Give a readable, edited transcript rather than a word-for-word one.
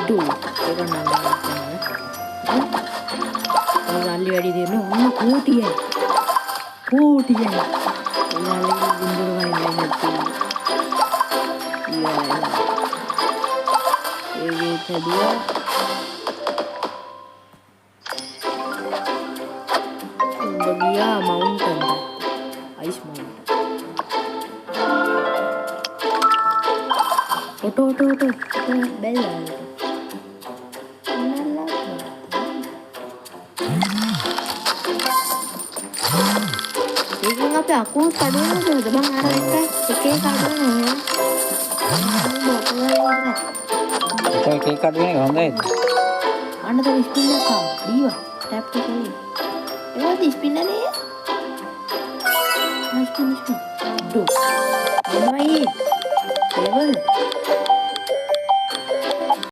duh ඒක නම් ගාලි වැඩි දෙන්න ඔන්න කෝටියයි ඔයාලගේ බින්දුර වයින් නැති ඒකේ තදුවා ගියා මවුන්ටන් අයිස් මවුන්ටන් ඔටෝ බෙල් ඒකෙන් අපි අකුණු කඩුවෙනවද බං අර එකේ කඩුවෙනව එකේ කඩුවෙන එක හොඳයි අන්න තව ස්පින් එකක් ආවා දීවා ටැප් එක කරේ ඒකද ස්පින් නේ ස්පින් ඩෝ මොනවයි ලෙවල්